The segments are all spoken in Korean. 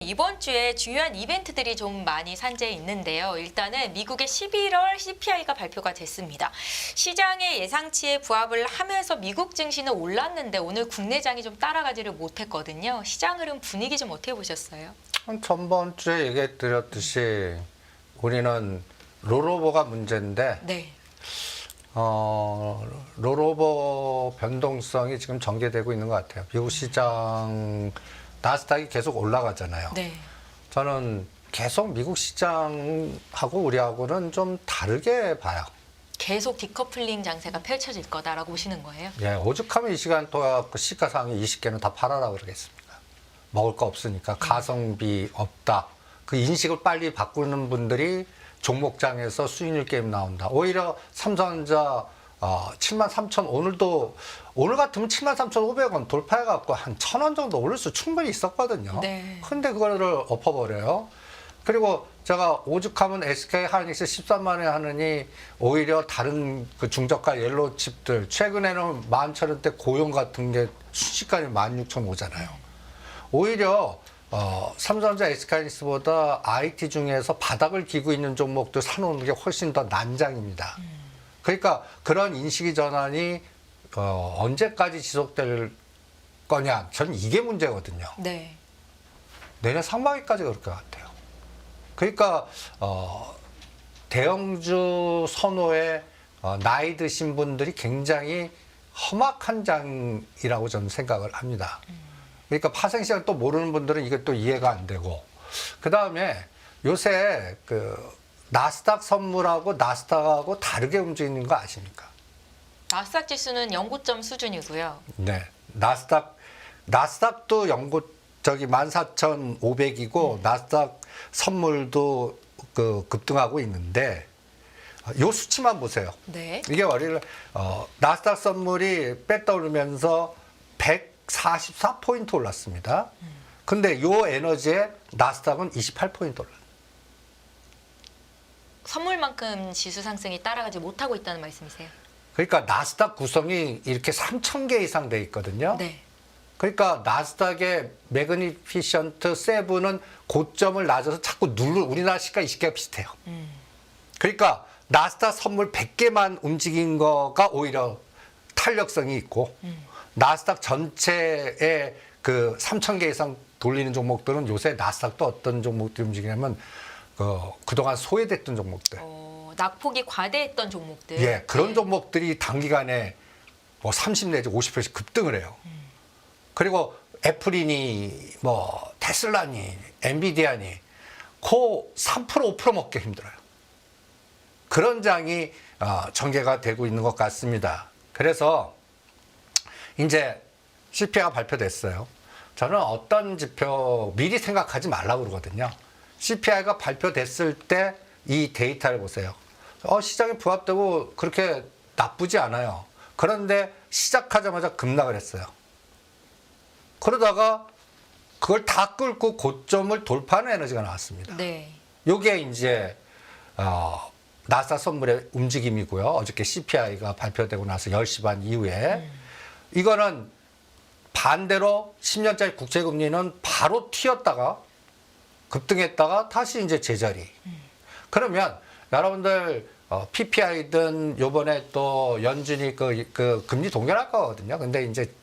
이번 주에 중요한 이벤트들이 좀 많이 산재해 있는데요. 일단은 미국의 11월 CPI가 발표가 됐습니다. 시장의 예상치에 부합을 하면서 미국 증시는 올랐는데 오늘 국내장이 좀 따라가지를 못했거든요. 시장 흐름 분위기 좀 어떻게 보셨어요? 전번 주에 얘기해 드렸듯이 우리는 롤오버가 문제인데 네. 롤오버 변동성이 지금 전개되고 있는 것 같아요. 미국 시장 나스닥이 계속 올라가잖아요. 네. 저는 계속 미국 시장하고 우리하고는 좀 다르게 봐요. 계속 디커플링 장세가 펼쳐질 거다라고 보시는 거예요? 예, 오죽하면 이 시간 동안 시가상위 20개는 다 팔아라 그러겠습니까? 먹을 거 없으니까 가성비 없다. 그 인식을 빨리 바꾸는 분들이 종목장에서 수익률 게임 나온다. 오히려 삼성전자 73,000 오늘 같으면 73,500원 돌파해갖고 한 1,000원 정도 오를 수 충분히 있었거든요. 네. 근데 그거를 엎어버려요. 그리고 제가 오죽하면 SK 하이닉스 13만 원에 하느니 오히려 다른 그 중저가 옐로우 칩들 최근에는 11,000원대 고용 같은 게 순식간에 16,000 오잖아요. 오히려 삼성전자 SK하이닉스보다 IT 중에서 바닥을 기고 있는 종목들 사놓는 게 훨씬 더 난장입니다. 그러니까 그런 인식의 전환이 언제까지 지속될 거냐, 저는 이게 문제거든요. 네. 내년 상반기까지 그럴 것 같아요. 그러니까 대형주 선호에 나이 드신 분들이 굉장히 험악한 장이라고 저는 생각을 합니다. 그러니까 파생시장 또 모르는 분들은 이게 또 이해가 안 되고, 그 다음에 요새 그 나스닥 선물하고 나스닥하고 다르게 움직이는 거 아십니까? 나스닥 지수는 연고점 수준이고요. 네, 나스닥도 저기 14,500이고 나스닥 선물도 그 급등하고 있는데 요 수치만 보세요. 네. 이게 월요일 나스닥 선물이 빼떠오르면서 144포인트 올랐습니다. 근데 요 에너지에 나스닥은 28포인트 올랐어요. 선물만큼 지수 상승이 따라가지 못하고 있다는 말씀이세요? 그러니까 나스닥 구성이 이렇게 3,000개 이상 돼 있거든요. 네. 그러니까 나스닥의 매그니피션트 세븐은 고점을 낮아서 자꾸 우리나라 시가 20개가 비슷해요. 그러니까 나스닥 선물 100개만 움직인 거가 오히려 탄력성이 있고 나스닥 전체의 그 3,000개 이상 돌리는 종목들은 요새 나스닥도 어떤 종목들이 움직이냐면 그동안 소외됐던 종목들. 낙폭이 과대했던 종목들. 예, 그런 네. 종목들이 단기간에 뭐 30 내지 50%씩 급등을 해요. 그리고 애플이니 뭐 테슬라니 엔비디아니 그 3% 5% 먹기 힘들어요. 그런 장이 전개가 되고 있는 것 같습니다. 그래서 이제 CPI가 발표됐어요. 저는 어떤 지표 미리 생각하지 말라고 그러거든요. CPI가 발표됐을 때 이 데이터를 보세요. 시장에 부합되고 그렇게 나쁘지 않아요. 그런데 시작하자마자 급락을 했어요. 그러다가 그걸 다 끌고 고점을 돌파하는 에너지가 나왔습니다. 네. 요게 이제 나스닥 선물의 움직임이고요. 어저께 CPI가 발표되고 나서 10시 반 이후에 이거는 반대로 10년짜리 국채금리는 바로 튀었다가 급등했다가 다시 이제 제자리. 그러면 여러분들 PPI든 요번에 또 연준이 그 금리 동결할 거거든요. 근데 이제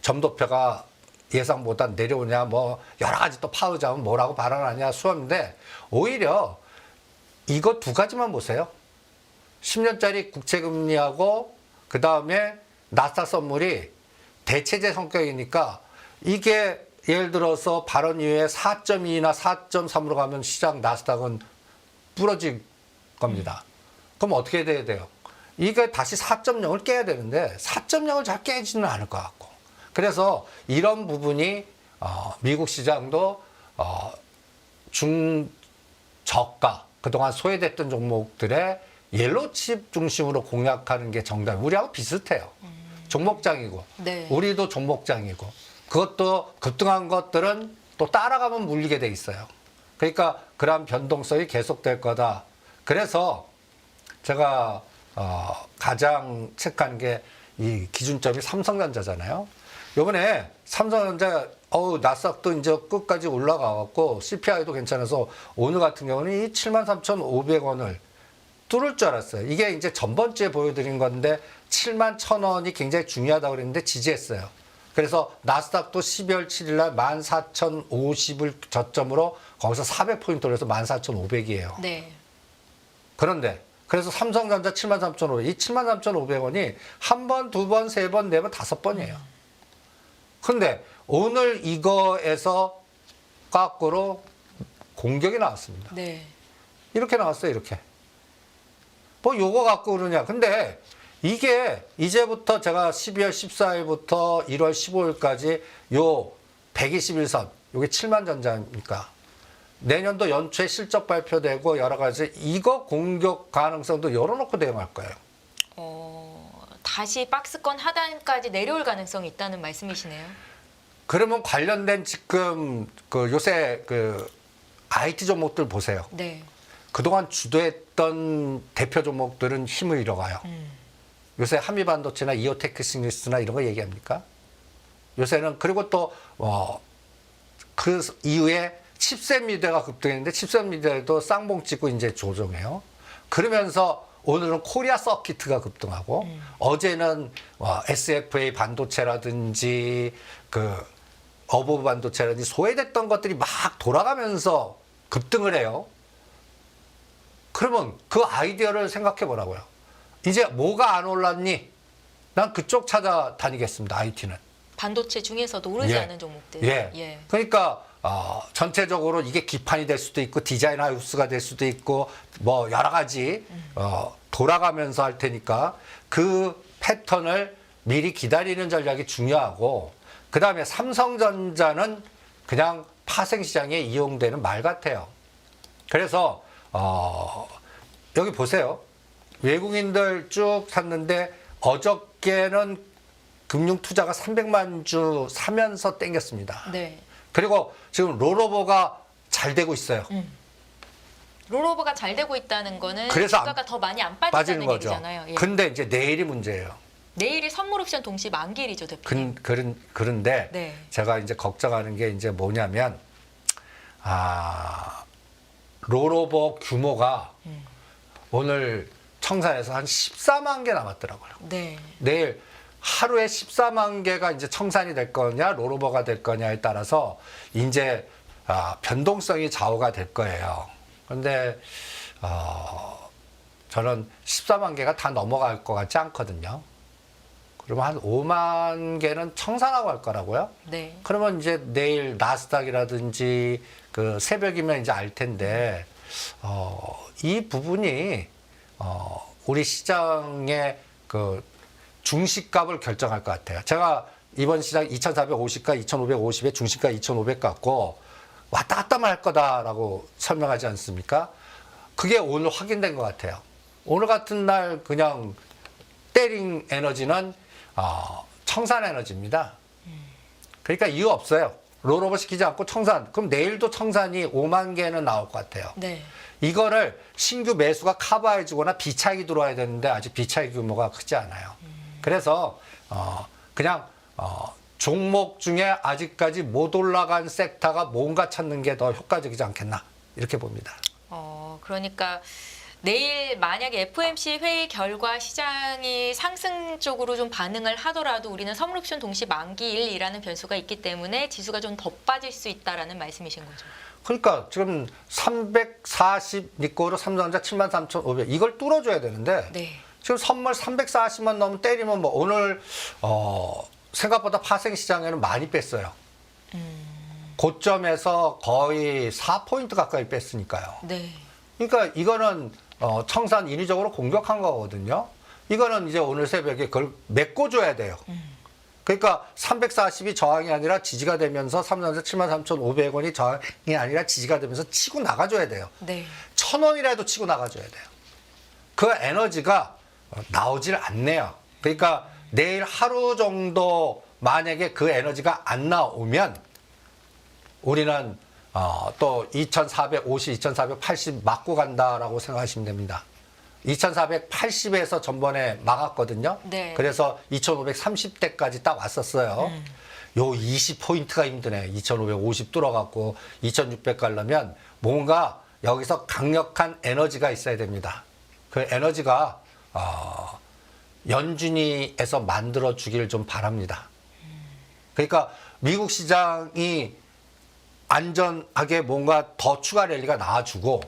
점도표가 예상보다 내려오냐 뭐 여러 가지 또 파우자면 뭐라고 발언하냐 수업인데 오히려 이거 두 가지만 보세요. 10년짜리 국채금리하고 그 다음에 나스닥 선물이 대체제 성격이니까 이게 예를 들어서 발언 이후에 4.2나 4.3으로 가면 시장 나스닥은 부러질 겁니다. 그럼 어떻게 돼야 돼요? 이게 다시 4.0을 깨야 되는데 4.0을 잘 깨지는 않을 것 같고. 그래서 이런 부분이 미국 시장도 중저가 그동안 소외됐던 종목들의 옐로우칩 중심으로 공략하는 게 정답. 우리하고 비슷해요. 종목장이고 네. 우리도 종목장이고 그것도 급등한 것들은 또 따라가면 물리게 돼 있어요. 그러니까 그러한 변동성이 계속될 거다. 그래서 제가 가장 체크하는 게 이 기준점이 삼성전자잖아요. 요번에 삼성전자 나스닥도 이제 끝까지 올라가갖고 CPI도 괜찮아서 오늘 같은 경우는 이 73,500원을 뚫을 줄 알았어요. 이게 이제 전번주에 보여드린 건데 71,000원이 굉장히 중요하다고 그랬는데 지지했어요. 그래서 나스닥도 12월 7일 날 14,050을 저점으로 거기서 400포인트 올려서 14,500이에요. 네. 그런데 그래서 삼성전자 73,500, 이 73,500원이 한 번, 두 번, 세 번, 네 번, 다섯 번이에요. 근데 오늘 이거에서 거꾸로 공격이 나왔습니다. 네. 이렇게 나왔어요, 이렇게. 뭐 요거 갖고 그러냐. 근데 이게 이제부터 제가 12월 14일부터 1월 15일까지 요 121선, 요게 7만 전자니까 내년도 연초에 실적 발표되고 여러 가지 이거 공격 가능성도 열어놓고 대응할 거예요. 다시 박스권 하단까지 내려올 가능성이 있다는 말씀이시네요. 그러면 관련된 지금 그 요새 그 IT 종목들 보세요. 네. 그동안 주도했던 대표 종목들은 힘을 잃어가요. 요새 한미반도체나 이오테크스나 이런 거 얘기합니까? 요새는 그리고 또 그 이후에 칩셋 미디어가 급등했는데 칩셋 미디어도 쌍봉 찍고 이제 조정해요. 그러면서 오늘은 코리아 서킷가 급등하고 어제는 SFA 반도체라든지 그 어버브 반도체라든지 소외됐던 것들이 막 돌아가면서 급등을 해요. 그러면 그 아이디어를 생각해 보라고요. 이제 뭐가 안 올랐니? 난 그쪽 찾아다니겠습니다. IT는. 반도체 중에서도 오르지 예. 않은 종목들. 예. 그러니까 전체적으로 이게 기판이 될 수도 있고 디자인 하우스가 될 수도 있고 뭐 여러 가지 돌아가면서 할 테니까 그 패턴을 미리 기다리는 전략이 중요하고 그다음에 삼성전자는 그냥 파생시장에 이용되는 말 같아요. 그래서 여기 보세요. 외국인들 쭉 샀는데 어저께는 금융투자가 300만 주 사면서 땡겼습니다. 네. 그리고 지금 롤오버가 잘 되고 있어요. 롤오버가 잘 되고 있다는 거는 그래서 주가가 더 많이 안 빠지는 빠진다는 거죠. 얘기잖아요. 예. 근데 이제 내일이 문제예요. 내일이 선물 옵션 동시 만기일이죠, 대표님. 그런데 네. 제가 이제 걱정하는 게 이제 뭐냐면 롤오버 규모가 오늘 청산에서 한 14만 개 남았더라고요. 네. 내일 하루에 14만 개가 이제 청산이 될 거냐, 롤오버가 될 거냐에 따라서 이제 변동성이 좌우가 될 거예요. 그런데 저는 14만 개가 다 넘어갈 것 같지 않거든요. 그러면 한 5만 개는 청산하고 할 거라고요. 네. 그러면 이제 내일 나스닥이라든지 그 새벽이면 이제 알 텐데 이 부분이 우리 시장의 그 중시값을 결정할 것 같아요. 제가 이번 시장 2,450가 2,550에 중시가 2,500 갖고 왔다 갔다만 할 거다라고 설명하지 않습니까? 그게 오늘 확인된 것 같아요. 오늘 같은 날 그냥 때링 에너지는 청산 에너지입니다. 그러니까 이유 없어요. 롤오버 시키지 않고 청산. 그럼 내일도 청산이 5만 개는 나올 것 같아요. 네. 이거를 신규 매수가 커버해주거나 비차익이 들어와야 되는데 아직 비차익 규모가 크지 않아요. 그래서 그냥 종목 중에 아직까지 못 올라간 섹터가 뭔가 찾는 게 더 효과적이지 않겠나 이렇게 봅니다. 그러니까 내일 만약에 FOMC 회의 결과 시장이 상승 쪽으로 좀 반응을 하더라도 우리는 선물옵션 동시 만기일이라는 변수가 있기 때문에 지수가 좀 더 빠질 수 있다라는 말씀이신 거죠. 그러니까 지금 340 니꼬로 삼성전자 73,500 이걸 뚫어줘야 되는데 네. 지금 선물 340만 넘으면 때리면 뭐 오늘 생각보다 파생 시장에는 많이 뺐어요. 고점에서 거의 4포인트 가까이 뺐으니까요. 네. 그러니까 이거는 청산 인위적으로 공격한 거거든요. 이거는 이제 오늘 새벽에 그걸 메꿔줘야 돼요. 그러니까 340이 저항이 아니라 지지가 되면서 삼성전자 73,500원이 저항이 아니라 지지가 되면서 치고 나가줘야 돼요. 네. 1,000원이라도 치고 나가줘야 돼요. 그 에너지가 나오질 않네요. 그러니까 내일 하루 정도 만약에 그 에너지가 안 나오면 우리는 또 2,450, 2,480 맞고 간다라고 생각하시면 됩니다. 2,480에서 전번에 막았거든요. 네. 그래서 2,530대까지 딱 왔었어요. 요 20포인트가 힘드네. 2550 뚫어갖고 2600 가려면 뭔가 여기서 강력한 에너지가 있어야 됩니다. 그 에너지가 연준이에서 만들어 주기를 좀 바랍니다. 그러니까 미국 시장이 안전하게 뭔가 더 추가 랠리가 나와주고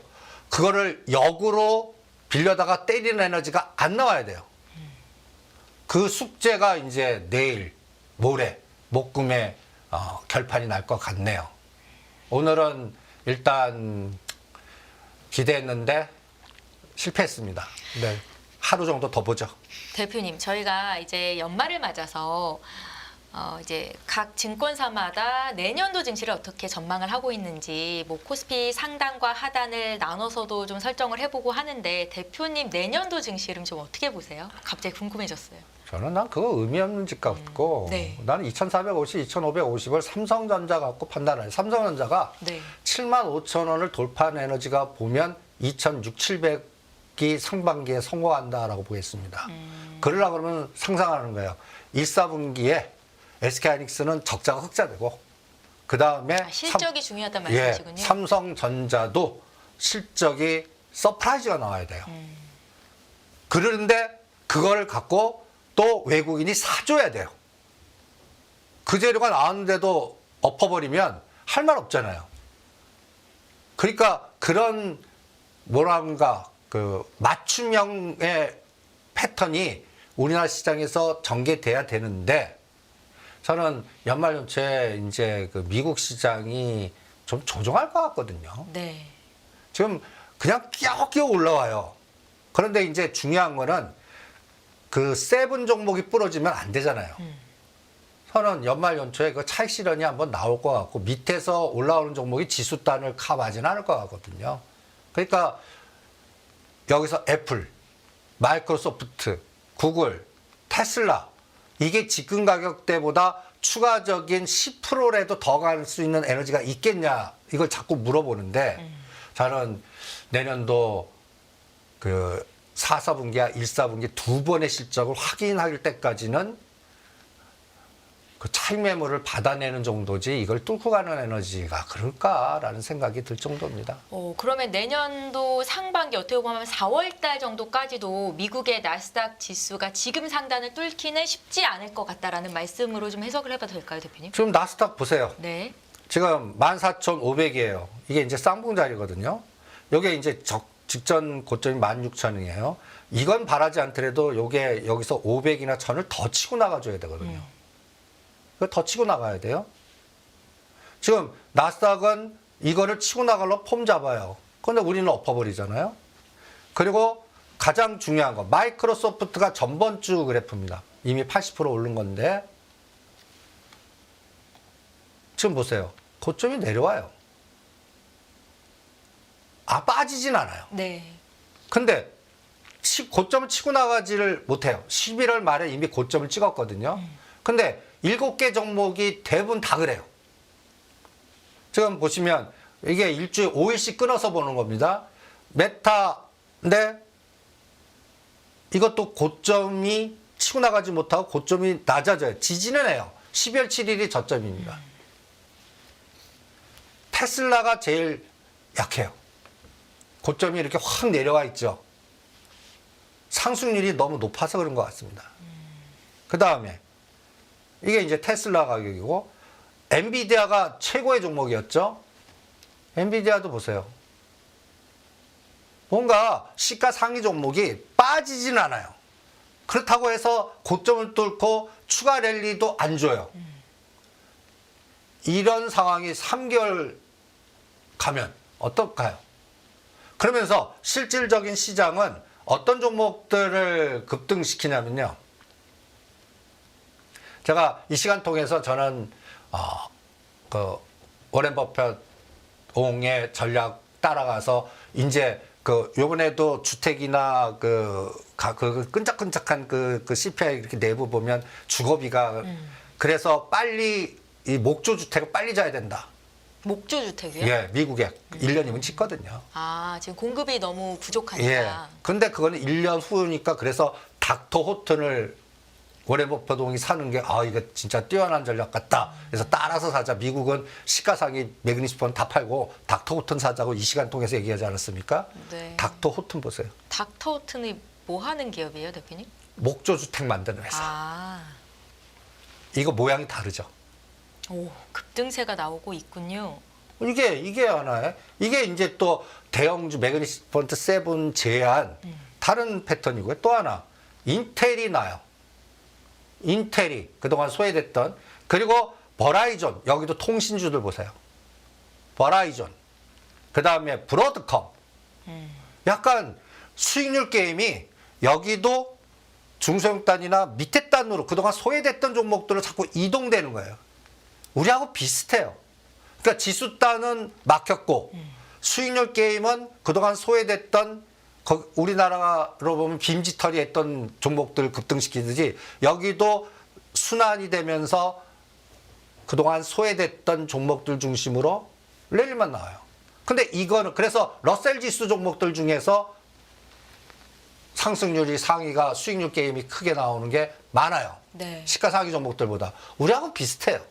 그거를 역으로 빌려다가 때리는 에너지가 안 나와야 돼요. 그 숙제가 이제 내일, 모레, 목금에 결판이 날 것 같네요. 오늘은 일단 기대했는데 실패했습니다. 네, 하루 정도 더 보죠. 대표님, 저희가 이제 연말을 맞아서 이제 각 증권사마다 내년도 증시를 어떻게 전망을 하고 있는지 뭐 코스피 상단과 하단을 나눠서도 좀 설정을 해보고 하는데 대표님 내년도 증시를 좀 어떻게 보세요? 갑자기 궁금해졌어요. 저는 난 그거 의미 없는 집 같고 네. 나는 2450, 2550을 삼성전자 갖고 판단을 해요. 삼성전자가 네. 75,000원을 돌파한 에너지가 보면 26,700이 상반기에 성공한다라고 보겠습니다. 그러려고 그러면 상상하는 거예요. 1, 4분기에 SK하이닉스는 적자가 흑자되고 그 다음에 실적이 중요하단 말씀이시군요. 삼성전자도 실적이 서프라이즈가 나와야 돼요. 그런데 그걸 갖고 또 외국인이 사줘야 돼요. 그 재료가 나왔는데도 엎어버리면 할 말 없잖아요. 그러니까 그런 뭐랄까 그 맞춤형의 패턴이 우리나라 시장에서 전개돼야 되는데 저는 연말 연초에 이제 그 미국 시장이 좀 조정할 것 같거든요. 네. 지금 그냥 끼어 올라와요. 그런데 이제 중요한 거는 그 세븐 종목이 부러지면 안 되잖아요. 저는 연말 연초에 그 차익 실현이 한번 나올 것 같고 밑에서 올라오는 종목이 지수단을 커버하지는 않을 것 같거든요. 그러니까 여기서 애플, 마이크로소프트, 구글, 테슬라 이게 지금 가격대보다 추가적인 10%라도 더 갈 수 있는 에너지가 있겠냐 이걸 자꾸 물어보는데 저는 내년도 그 4, 4분기와 1, 4분기 두 번의 실적을 확인할 때까지는 그 차익 매물을 받아내는 정도지 이걸 뚫고 가는 에너지가 그럴까라는 생각이 들 정도입니다. 그러면 내년도 상반기 어떻게 보면 4월 달 정도까지도 미국의 나스닥 지수가 지금 상단을 뚫기는 쉽지 않을 것 같다라는 말씀으로 좀 해석을 해봐도 될까요, 대표님? 지금 나스닥 보세요. 네. 지금 14,500이에요. 이게 이제 쌍봉 자리거든요. 이게 이제 직전 고점이 16,000이에요. 이건 바라지 않더라도 요게 여기서 500이나 1000을 더 치고 나가줘야 되거든요. 더 치고 나가야 돼요. 지금 나스닥은 이거를 치고 나가려고 폼 잡아요. 그런데 우리는 엎어버리잖아요. 그리고 가장 중요한 거 마이크로소프트가 전번 주 그래프입니다. 이미 80% 오른 건데 지금 보세요. 고점이 내려와요. 빠지진 않아요. 네. 근데 고점을 치고 나가지를 못해요. 11월 말에 이미 고점을 찍었거든요. 근데 7개 종목이 대부분 다 그래요. 지금 보시면 이게 일주일 5일씩 끊어서 보는 겁니다. 메타인데 이것도 고점이 치고 나가지 못하고 고점이 낮아져요. 지지는 해요. 12월 7일이 저점입니다. 테슬라가 제일 약해요. 고점이 이렇게 확 내려와 있죠. 상승률이 너무 높아서 그런 것 같습니다. 그 다음에 이게 이제 테슬라 가격이고 엔비디아가 최고의 종목이었죠. 엔비디아도 보세요. 뭔가 시가 상위 종목이 빠지진 않아요. 그렇다고 해서 고점을 뚫고 추가 랠리도 안 줘요. 이런 상황이 3개월 가면 어떨까요? 그러면서 실질적인 시장은 어떤 종목들을 급등시키냐면요. 제가 이 시간 통해서 저는 그 워렌 버핏 옹의 전략 따라가서 이제 그 요번에도 주택이나 그 끈적끈적한 그 CPI 이렇게 내부 보면 주거비가 그래서 빨리 이 목조 주택을 빨리 져야 된다. 목조 주택이요? 예, 미국에 1년이면 짓거든요. 지금 공급이 너무 부족하니까. 예. 근데 그거는 1년 후니까 그래서 닥터 호튼을 워렌 버핏이 사는 게 이게 진짜 뛰어난 전략 같다. 그래서 따라서 사자. 미국은 시가상위 매그니시펀드 다 팔고 닥터 호튼 사자고 이 시간 통해서 얘기하지 않았습니까? 네. 닥터 호튼 보세요. 닥터 호튼이 뭐 하는 기업이에요, 대표님? 목조주택 만드는 회사. 아, 이거 모양이 다르죠. 오, 급등세가 나오고 있군요. 이게 하나에 이게 이제 또 대형주 매그니시펀드 세븐 제한 다른 패턴이고요. 또 하나 인텔이 나요. 인텔이 그동안 소외됐던 그리고 버라이존 여기도 통신주들 보세요. 버라이존 그다음에 브로드컴 약간 수익률 게임이 여기도 중소형 단이나 밑에 단으로 그동안 소외됐던 종목들로 자꾸 이동되는 거예요. 우리하고 비슷해요. 그러니까 지수 단은 막혔고 수익률 게임은 그동안 소외됐던 우리나라로 보면 빈지털이 했던 종목들 급등시키듯이 여기도 순환이 되면서 그동안 소외됐던 종목들 중심으로 랠리만 나와요. 근데 이거는 그래서 러셀 지수 종목들 중에서 상승률이 상위가 수익률 게임이 크게 나오는 게 많아요. 네. 시가상위 종목들보다. 우리하고 비슷해요.